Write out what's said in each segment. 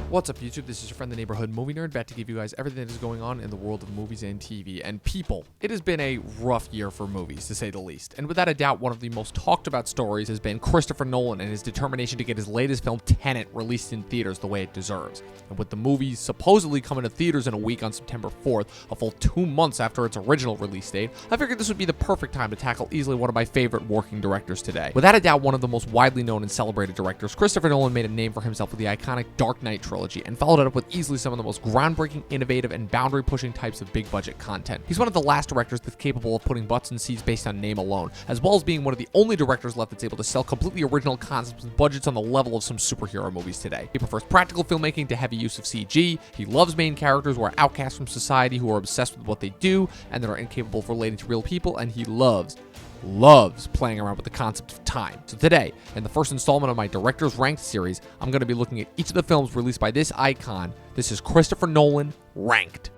What's up, YouTube? This is your friend, the neighborhood movie nerd, back to give you guys everything that is going on in the world of movies and TV. And people, it has been a rough year for movies, to say the least. And without a doubt, one of the most talked about stories has been Christopher Nolan and his determination to get his latest film, Tenet, released in theaters the way it deserves. And with the movie supposedly coming to theaters in a week on September 4th, a full 2 months after its original release date, I figured this would be the perfect time to tackle easily one of my favorite working directors today. Without a doubt, one of the most widely known and celebrated directors, Christopher Nolan made a name for himself with the iconic Dark Knight trilogy, and followed it up with easily some of the most groundbreaking, innovative, and boundary-pushing types of big-budget content. He's one of the last directors that's capable of putting butts in seats based on name alone, as well as being one of the only directors left that's able to sell completely original concepts with budgets on the level of some superhero movies today. He prefers practical filmmaking to heavy use of CG, he loves main characters who are outcasts from society, who are obsessed with what they do, and that are incapable of relating to real people, and he loves playing around with the concept of time. So today, in the first installment of my Directors Ranked series, I'm going to be looking at each of the films released by this icon. This is Christopher Nolan Ranked.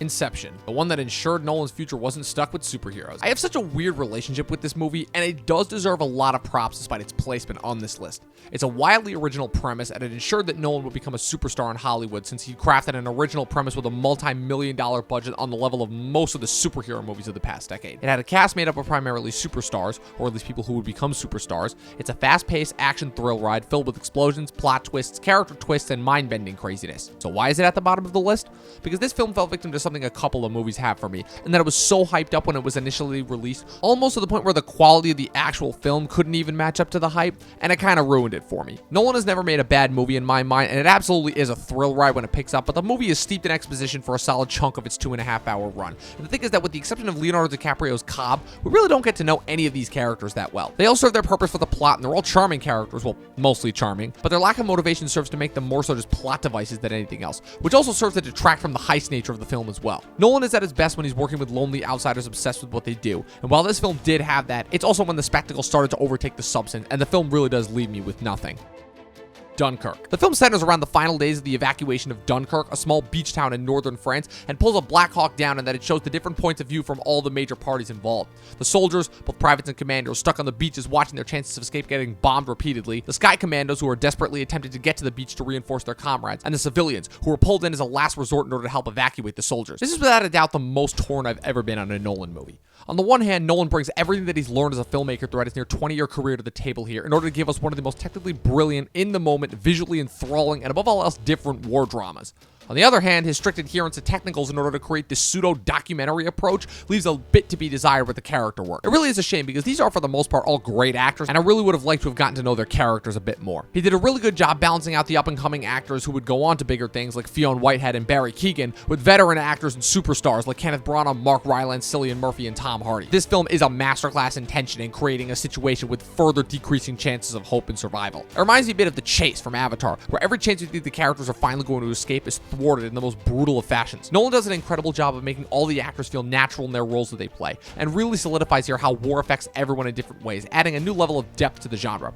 Inception, the one that ensured Nolan's future wasn't stuck with superheroes. I have such a weird relationship with this movie, and it does deserve a lot of props despite its placement on this list. It's a wildly original premise, and it ensured that Nolan would become a superstar in Hollywood since he crafted an original premise with a multi-million-dollar budget on the level of most of the superhero movies of the past decade. It had a cast made up of primarily superstars, or at least people who would become superstars. It's a fast-paced action thrill ride filled with explosions, plot twists, character twists, and mind-bending craziness. So why is it at the bottom of the list? Because this film fell victim to something a couple of movies have for me, and that it was so hyped up when it was initially released, almost to the point where the quality of the actual film couldn't even match up to the hype, and it kind of ruined it for me. Nolan has never made a bad movie in my mind, and it absolutely is a thrill ride when it picks up, but the movie is steeped in exposition for a solid chunk of its 2.5-hour run. And the thing is that with the exception of Leonardo DiCaprio's Cobb, we really don't get to know any of these characters that well. They all serve their purpose for the plot, and they're all charming characters, well, mostly charming, but their lack of motivation serves to make them more so just plot devices than anything else, which also serves to detract from the heist nature of the film as well. Nolan is at his best when he's working with lonely outsiders obsessed with what they do, and while this film did have that, it's also when the spectacle started to overtake the substance, and the film really does leave me with nothing. Dunkirk. The film centers around the final days of the evacuation of Dunkirk, a small beach town in northern France, and pulls a Black Hawk down in that it shows the different points of view from all the major parties involved. The soldiers, both privates and commandos, stuck on the beaches watching their chances of escape getting bombed repeatedly, the sky commandos who are desperately attempting to get to the beach to reinforce their comrades, and the civilians who were pulled in as a last resort in order to help evacuate the soldiers. This is without a doubt the most torn I've ever been on a Nolan movie. On the one hand, Nolan brings everything that he's learned as a filmmaker throughout his near 20-year career to the table here in order to give us one of the most technically brilliant, in-the-moment, visually enthralling, and above all else, different war dramas. On the other hand, his strict adherence to technicals in order to create this pseudo-documentary approach leaves a bit to be desired with the character work. It really is a shame because these are, for the most part, all great actors, and I really would have liked to have gotten to know their characters a bit more. He did a really good job balancing out the up-and-coming actors who would go on to bigger things like Fionn Whitehead and Barry Keoghan with veteran actors and superstars like Kenneth Branagh, Mark Rylance, Cillian Murphy, and Tom Hardy. This film is a masterclass in tension in creating a situation with further decreasing chances of hope and survival. It reminds me a bit of The Chase from Avatar, where every chance you think the characters are finally going to escape is thwarted in the most brutal of fashions. Nolan does an incredible job of making all the actors feel natural in their roles that they play, and really solidifies here how war affects everyone in different ways, adding a new level of depth to the genre.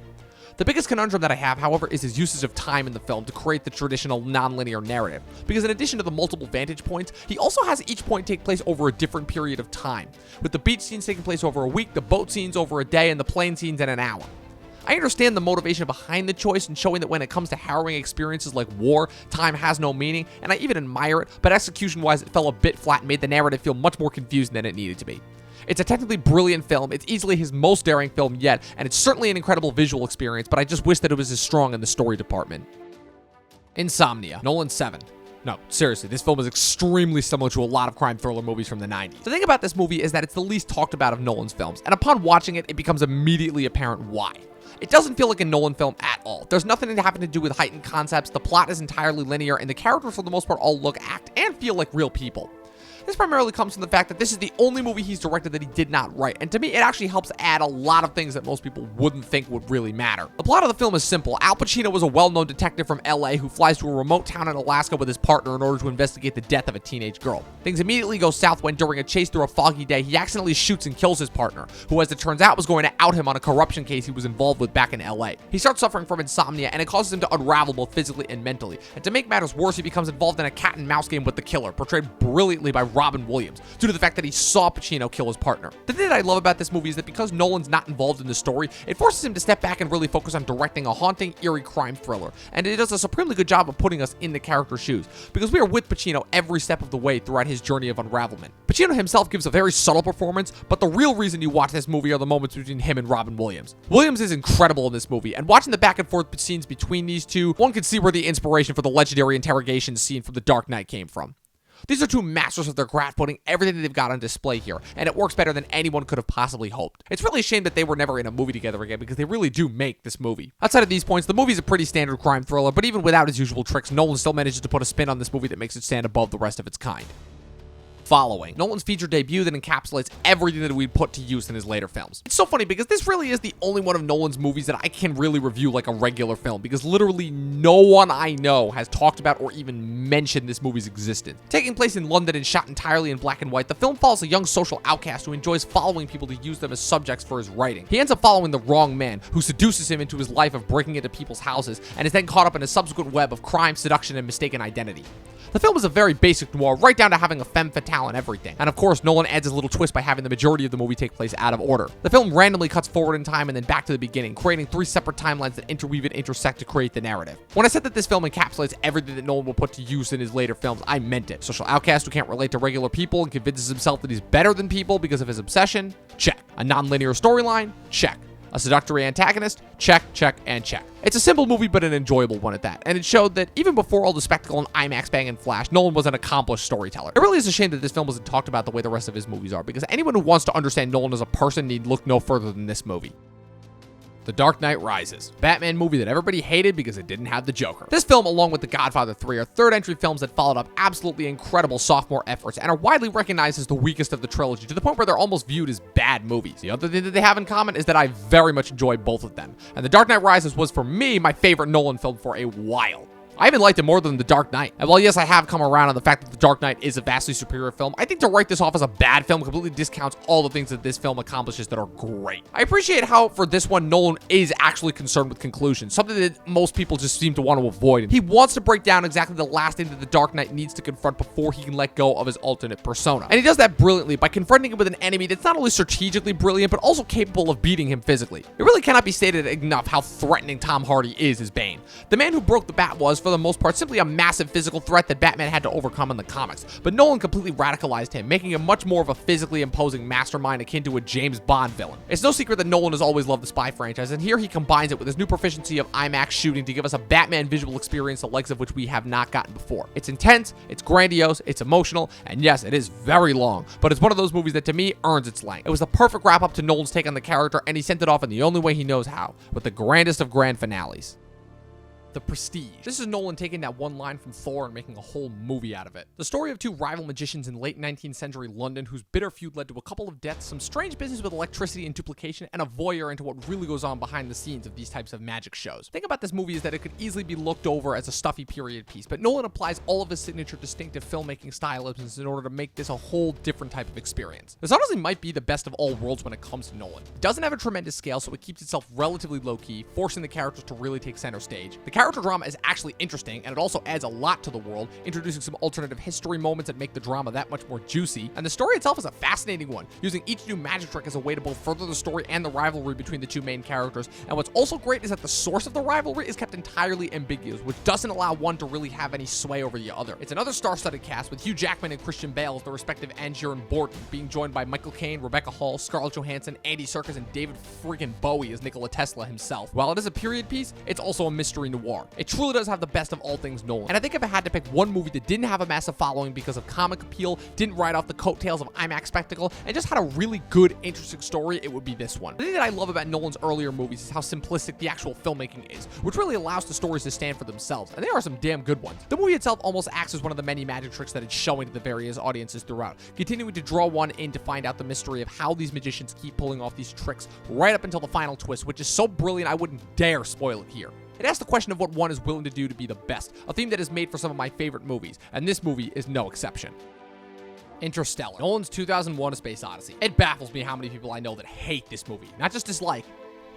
The biggest conundrum that I have, however, is his usage of time in the film to create the traditional non-linear narrative, because in addition to the multiple vantage points, he also has each point take place over a different period of time, with the beach scenes taking place over a week, the boat scenes over a day, and the plane scenes in an hour. I understand the motivation behind the choice and showing that when it comes to harrowing experiences like war, time has no meaning, and I even admire it, but execution-wise it fell a bit flat and made the narrative feel much more confusing than it needed to be. It's a technically brilliant film, it's easily his most daring film yet, and it's certainly an incredible visual experience, but I just wish that it was as strong in the story department. Insomnia, Nolan 7. No, seriously, this film is extremely similar to a lot of crime thriller movies from the 90s. The thing about this movie is that it's the least talked about of Nolan's films, and upon watching it, it becomes immediately apparent why. It doesn't feel like a Nolan film at all. There's nothing having to do with heightened concepts, the plot is entirely linear, and the characters for the most part all look, act, and feel like real people. This primarily comes from the fact that this is the only movie he's directed that he did not write, and to me, it actually helps add a lot of things that most people wouldn't think would really matter. The plot of the film is simple. Al Pacino was a well-known detective from LA who flies to a remote town in Alaska with his partner in order to investigate the death of a teenage girl. Things immediately go south when, during a chase through a foggy day, he accidentally shoots and kills his partner, who, as it turns out, was going to out him on a corruption case he was involved with back in LA. He starts suffering from insomnia, and it causes him to unravel both physically and mentally. And to make matters worse, he becomes involved in a cat-and-mouse game with the killer, portrayed brilliantly by Robin Williams, due to the fact that he saw Pacino kill his partner. The thing that I love about this movie is that because Nolan's not involved in the story, it forces him to step back and really focus on directing a haunting, eerie crime thriller, and it does a supremely good job of putting us in the character's shoes, because we are with Pacino every step of the way throughout his journey of unravelment. Pacino himself gives a very subtle performance, but the real reason you watch this movie are the moments between him and Robin Williams. Williams is incredible in this movie, and watching the back and forth scenes between these two, one can see where the inspiration for the legendary interrogation scene from The Dark Knight came from. These are two masters of their craft, putting everything that they've got on display here, and it works better than anyone could have possibly hoped. It's really a shame that they were never in a movie together again, because they really do make this movie. Outside of these points, the movie's a pretty standard crime thriller, but even without his usual tricks, Nolan still manages to put a spin on this movie that makes it stand above the rest of its kind. Following, Nolan's feature debut that encapsulates everything that we'd put to use in his later films. It's so funny because this really is the only one of Nolan's movies that I can really review like a regular film, because literally no one I know has talked about or even mentioned this movie's existence. Taking place in London and shot entirely in black and white, the film follows a young social outcast who enjoys following people to use them as subjects for his writing. He ends up following the wrong man, who seduces him into his life of breaking into people's houses, and is then caught up in a subsequent web of crime, seduction, and mistaken identity. The film is a very basic noir, right down to having a femme fatale and everything. And of course, Nolan adds his little twist by having the majority of the movie take place out of order. The film randomly cuts forward in time and then back to the beginning, creating 3 separate timelines that interweave and intersect to create the narrative. When I said that this film encapsulates everything that Nolan will put to use in his later films, I meant it. Social outcast who can't relate to regular people and convinces himself that he's better than people because of his obsession? Check. A non-linear storyline? Check. A seductory antagonist? Check, check, and check. It's a simple movie, but an enjoyable one at that, and it showed that even before all the spectacle and IMAX bang and flash, Nolan was an accomplished storyteller. It really is a shame that this film wasn't talked about the way the rest of his movies are, because anyone who wants to understand Nolan as a person need look no further than this movie. The Dark Knight Rises, Batman movie that everybody hated because it didn't have the Joker. This film, along with The Godfather 3, are third entry films that followed up absolutely incredible sophomore efforts and are widely recognized as the weakest of the trilogy, to the point where they're almost viewed as bad movies. The other thing that they have in common is that I very much enjoy both of them, and The Dark Knight Rises was, for me, my favorite Nolan film for a while. I even liked it more than The Dark Knight. And while yes, I have come around on the fact that The Dark Knight is a vastly superior film, I think to write this off as a bad film completely discounts all the things that this film accomplishes that are great. I appreciate how, for this one, Nolan is actually concerned with conclusion, something that most people just seem to want to avoid. He wants to break down exactly the last thing that The Dark Knight needs to confront before he can let go of his alternate persona. And he does that brilliantly by confronting him with an enemy that's not only strategically brilliant, but also capable of beating him physically. It really cannot be stated enough how threatening Tom Hardy is as Bane. The man who broke the bat was, for the most part, simply a massive physical threat that Batman had to overcome in the comics, but Nolan completely radicalized him, making him much more of a physically imposing mastermind akin to a James Bond villain. It's no secret that Nolan has always loved the spy franchise, and here he combines it with his new proficiency of IMAX shooting to give us a Batman visual experience the likes of which we have not gotten before. It's intense, it's grandiose, it's emotional, and yes, it is very long, but it's one of those movies that to me earns its length. It was the perfect wrap up to Nolan's take on the character, and he sent it off in the only way he knows how, with the grandest of grand finales. The Prestige. This is Nolan taking that one line from Thor and making a whole movie out of it. The story of two rival magicians in late 19th century London whose bitter feud led to a couple of deaths, some strange business with electricity and duplication, and a voyeur into what really goes on behind the scenes of these types of magic shows. The thing about this movie is that it could easily be looked over as a stuffy period piece, but Nolan applies all of his signature distinctive filmmaking stylisms in order to make this a whole different type of experience. This honestly might be the best of all worlds when it comes to Nolan. It doesn't have a tremendous scale, so it keeps itself relatively low-key, forcing the characters to really take center stage. The character drama is actually interesting, and it also adds a lot to the world, introducing some alternative history moments that make the drama that much more juicy, and the story itself is a fascinating one, using each new magic trick as a way to both further the story and the rivalry between the two main characters. And what's also great is that the source of the rivalry is kept entirely ambiguous, which doesn't allow one to really have any sway over the other. It's another star-studded cast, with Hugh Jackman and Christian Bale as the respective Angier and Borton, being joined by Michael Caine, Rebecca Hall, Scarlett Johansson, Andy Serkis, and David freaking Bowie as Nikola Tesla himself. While it is a period piece, it's also a mystery noir. It truly does have the best of all things Nolan. And I think if I had to pick one movie that didn't have a massive following because of comic appeal, didn't ride off the coattails of IMAX spectacle, and just had a really good, interesting story, it would be this one. The thing that I love about Nolan's earlier movies is how simplistic the actual filmmaking is, which really allows the stories to stand for themselves, and there are some damn good ones. The movie itself almost acts as one of the many magic tricks that it's showing to the various audiences throughout, continuing to draw one in to find out the mystery of how these magicians keep pulling off these tricks right up until the final twist, which is so brilliant I wouldn't dare spoil it here. It asks the question of what one is willing to do to be the best, a theme that is made for some of my favorite movies, and this movie is no exception. Interstellar, Nolan's 2001: A Space Odyssey. It baffles me how many people I know that hate this movie, not just dislike,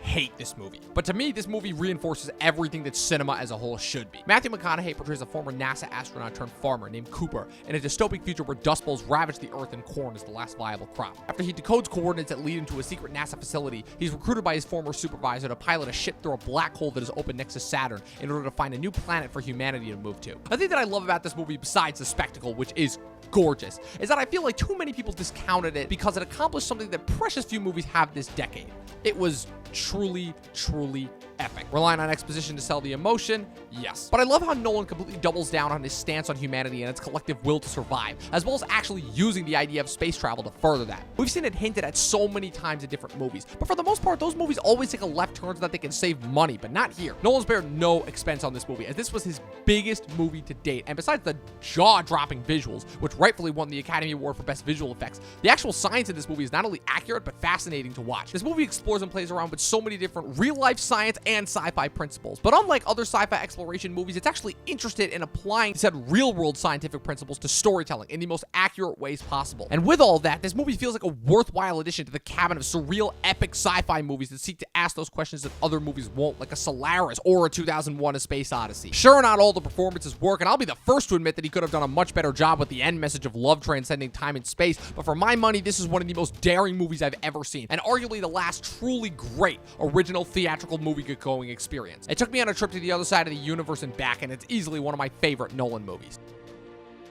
hate this movie. But to me, this movie reinforces everything that cinema as a whole should be. Matthew McConaughey portrays a former NASA astronaut turned farmer named Cooper in a dystopic future where dust bowls ravage the earth and corn is the last viable crop. After he decodes coordinates that lead him to a secret NASA facility, he's recruited by his former supervisor to pilot a ship through a black hole that is open next to Saturn in order to find a new planet for humanity to move to. The thing that I love about this movie, besides the spectacle, which is gorgeous, is that I feel like too many people discounted it because it accomplished something that precious few movies have this decade. It was truly epic. Relying on exposition to sell the emotion? Yes. But I love how Nolan completely doubles down on his stance on humanity and its collective will to survive, as well as actually using the idea of space travel to further that. We've seen it hinted at so many times in different movies, but for the most part, those movies always take a left turn so that they can save money, but not here. Nolan spared no expense on this movie, as this was his biggest movie to date, and besides the jaw-dropping visuals, which rightfully won the Academy Award for Best Visual Effects, the actual science in this movie is not only accurate, but fascinating to watch. This movie explores and plays around with so many different real-life science and sci-fi principles, but unlike other sci-fi exploration movies, it's actually interested in applying said real-world scientific principles to storytelling in the most accurate ways possible. And with all that, this movie feels like a worthwhile addition to the cabinet of surreal, epic sci-fi movies that seek to ask those questions that other movies won't, like a Solaris or a 2001: A Space Odyssey. Sure, not all the performances work, and I'll be the first to admit that he could have done a much better job with the end message of love transcending time and space, but for my money, this is one of the most daring movies I've ever seen, and arguably the last truly great original theatrical movie-going experience. It took me on a trip to the other side of the universe and back, and it's easily one of my favorite Nolan movies.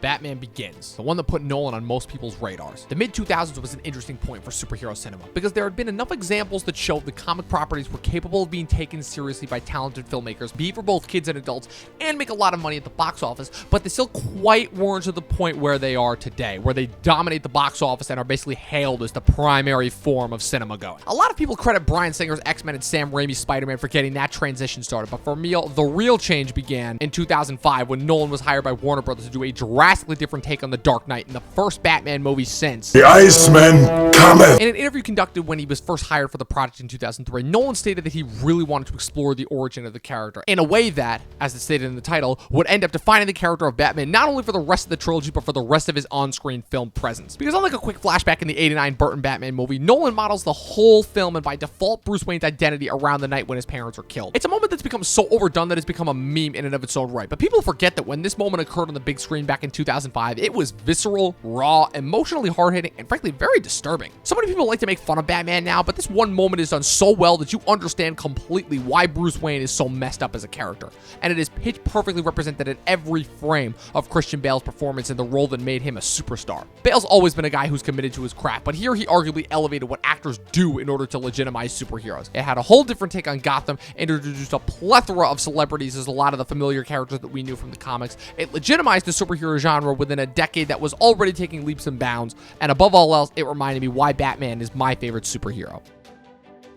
Batman Begins, the one that put Nolan on most people's radars. The mid-2000s was an interesting point for superhero cinema because there had been enough examples that showed the comic properties were capable of being taken seriously by talented filmmakers, be it for both kids and adults, and make a lot of money at the box office, but they still quite weren't to the point where they are today, where they dominate the box office and are basically hailed as the primary form of cinema going. A lot of people credit Bryan Singer's X-Men and Sam Raimi's Spider-Man for getting that transition started, but for me, the real change began in 2005 when Nolan was hired by Warner Brothers to do a drastically different take on The Dark Knight in the first Batman movie since The Iceman cometh. In an interview conducted when he was first hired for the project in 2003, Nolan stated that he really wanted to explore the origin of the character in a way that, as it stated in the title, would end up defining the character of Batman not only for the rest of the trilogy, but for the rest of his on-screen film presence. Because unlike a quick flashback in the '89 Burton Batman movie, Nolan models the whole film and by default Bruce Wayne's identity around the night when his parents are killed. It's a moment that's become so overdone that it's become a meme in and of its own right, but people forget that when this moment occurred on the big screen back in 2005, it was visceral, raw, emotionally hard-hitting, and frankly very disturbing. So many people like to make fun of Batman now, but this one moment is done so well that you understand completely why Bruce Wayne is so messed up as a character, and it is pitch perfectly represented in every frame of Christian Bale's performance in the role that made him a superstar. Bale's always been a guy who's committed to his craft, but here he arguably elevated what actors do in order to legitimize superheroes. It had a whole different take on Gotham, and introduced a plethora of celebrities as a lot of the familiar characters that we knew from the comics. It legitimized the superhero genre within a decade that was already taking leaps and bounds, and above all else, it reminded me why Batman is my favorite superhero.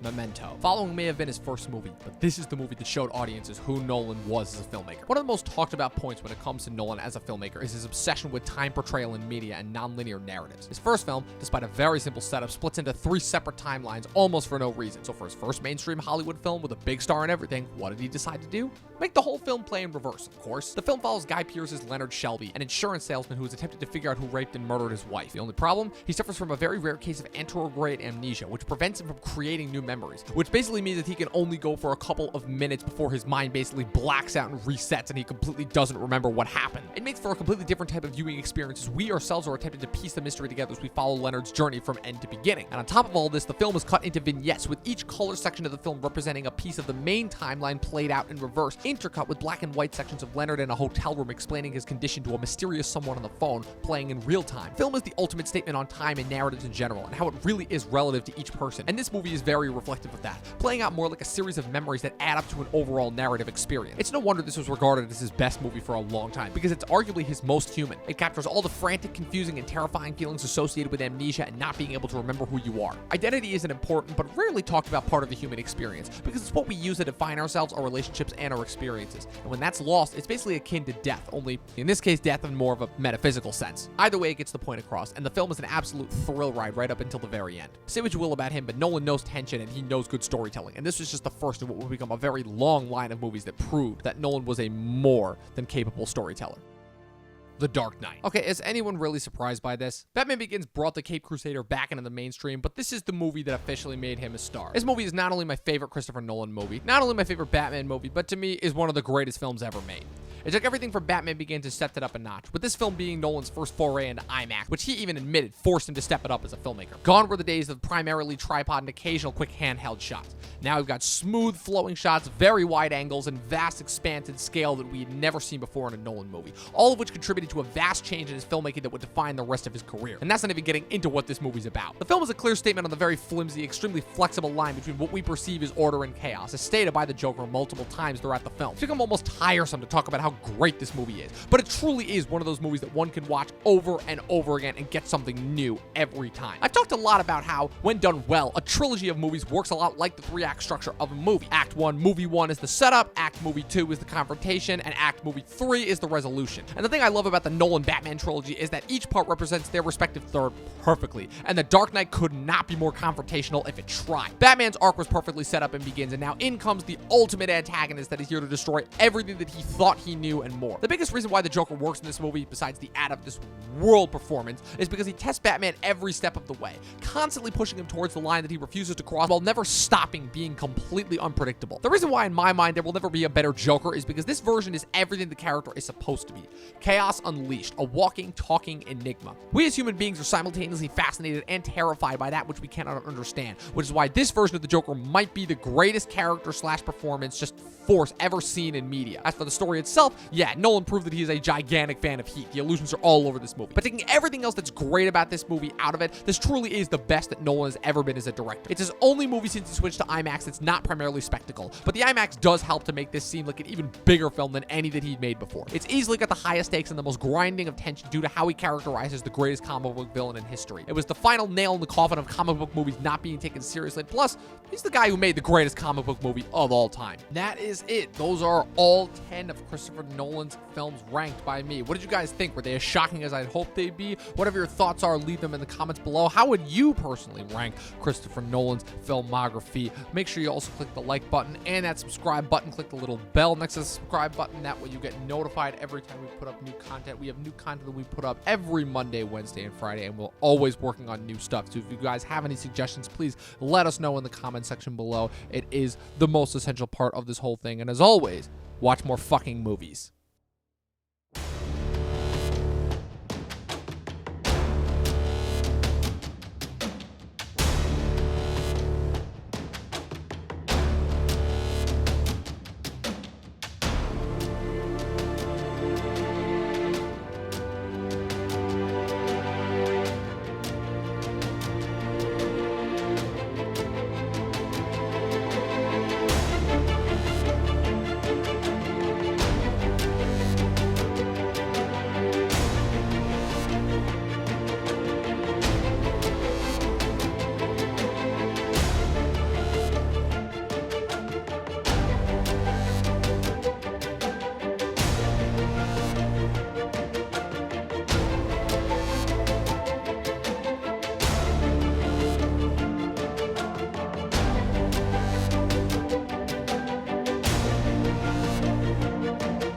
Memento. Following may have been his first movie, but this is the movie that showed audiences who Nolan was as a filmmaker. One of the most talked about points when it comes to Nolan as a filmmaker is his obsession with time portrayal in media and non-linear narratives. His first film, despite a very simple setup, splits into 3 separate timelines almost for no reason. So for his first mainstream Hollywood film with a big star and everything, what did he decide to do? Make the whole film play in reverse, of course. The film follows Guy Pearce's Leonard Shelby, an insurance salesman who has attempted to figure out who raped and murdered his wife. The only problem? He suffers from a very rare case of anterograde amnesia, which prevents him from creating new memories, which basically means that he can only go for a couple of minutes before his mind basically blacks out and resets and he completely doesn't remember what happened. It makes for a completely different type of viewing experience as we ourselves are attempting to piece the mystery together as we follow Leonard's journey from end to beginning. And on top of all this, the film is cut into vignettes, with each color section of the film representing a piece of the main timeline played out in reverse, intercut with black and white sections of Leonard in a hotel room explaining his condition to a mysterious someone on the phone, playing in real time. Film is the ultimate statement on time and narratives in general, and how it really is relative to each person, and this movie is very reflective of that, playing out more like a series of memories that add up to an overall narrative experience. It's no wonder this was regarded as his best movie for a long time, because it's arguably his most human. It captures all the frantic, confusing, and terrifying feelings associated with amnesia and not being able to remember who you are. Identity is an important but rarely talked about part of the human experience, because it's what we use to define ourselves, our relationships, and our experiences. And when that's lost, it's basically akin to death, only in this case death in more of a metaphysical sense. Either way, it gets the point across, and the film is an absolute thrill ride right up until the very end. Say what you will about him, but Nolan knows tension and he knows good storytelling, and this was just the first of what will become a very long line of movies that proved that Nolan was a more than capable storyteller. The Dark Knight. Okay, is anyone really surprised by this? Batman Begins brought the Caped Crusader back into the mainstream, but this is the movie that officially made him a star. This movie is not only my favorite Christopher Nolan movie, not only my favorite Batman movie, but to me is one of the greatest films ever made. It took everything from Batman Begins to step it up a notch, with this film being Nolan's first foray into IMAX, which he even admitted forced him to step it up as a filmmaker. Gone were the days of primarily tripod and occasional quick handheld shots. Now we've got smooth flowing shots, very wide angles, and vast expanded scale that we had never seen before in a Nolan movie, all of which contributed to a vast change in his filmmaking that would define the rest of his career. And that's not even getting into what this movie's about. The film is a clear statement on the very flimsy, extremely flexible line between what we perceive as order and chaos, as stated by the Joker multiple times throughout the film. It's become almost tiresome to talk about how great this movie is, but it truly is one of those movies that one can watch over and over again and get something new every time. I've talked a lot about how, when done well, a trilogy of movies works a lot like the three-act structure of a movie. Act 1, movie 1 is the setup, Act movie 2 is the confrontation, and Act movie 3 is the resolution. And the thing I love about the Nolan Batman trilogy is that each part represents their respective third perfectly, and The Dark Knight could not be more confrontational if it tried. Batman's arc was perfectly set up and begins, and now in comes the ultimate antagonist that is here to destroy everything that he thought he knew and more. The biggest reason why the Joker works in this movie, besides the out-of-this-world performance, is because he tests Batman every step of the way, constantly pushing him towards the line that he refuses to cross while never stopping being completely unpredictable. The reason why, in my mind, there will never be a better Joker is because this version is everything the character is supposed to be. Chaos unleashed, a walking, talking enigma. We as human beings are simultaneously fascinated and terrified by that which we cannot understand, which is why this version of the Joker might be the greatest character / performance just force ever seen in media. As for the story itself, yeah, Nolan proved that he is a gigantic fan of heat. The illusions are all over this movie. But taking everything else that's great about this movie out of it, this truly is the best that Nolan has ever been as a director. It's his only movie since he switched to IMAX that's not primarily spectacle, but the IMAX does help to make this seem like an even bigger film than any that he'd made before. It's easily got the highest stakes and the most grinding of tension due to how he characterizes the greatest comic book villain in history. It was the final nail in the coffin of comic book movies not being taken seriously. Plus, he's the guy who made the greatest comic book movie of all time. That is it. Those are all 10 of Christopher Nolan's films ranked by me. What did you guys think? Were they as shocking as I'd hoped they'd be? Whatever your thoughts are, leave them in the comments below. How would you personally rank Christopher Nolan's filmography? Make sure you also click the like button and that subscribe button. Click the little bell next to the subscribe button. That way you get notified every time we put up new content. We have new content that we put up every Monday, Wednesday, and Friday, and we're always working on new stuff. So if you guys have any suggestions, please let us know in the comment section below. It is the most essential part of this whole thing. And as always, watch more fucking movies.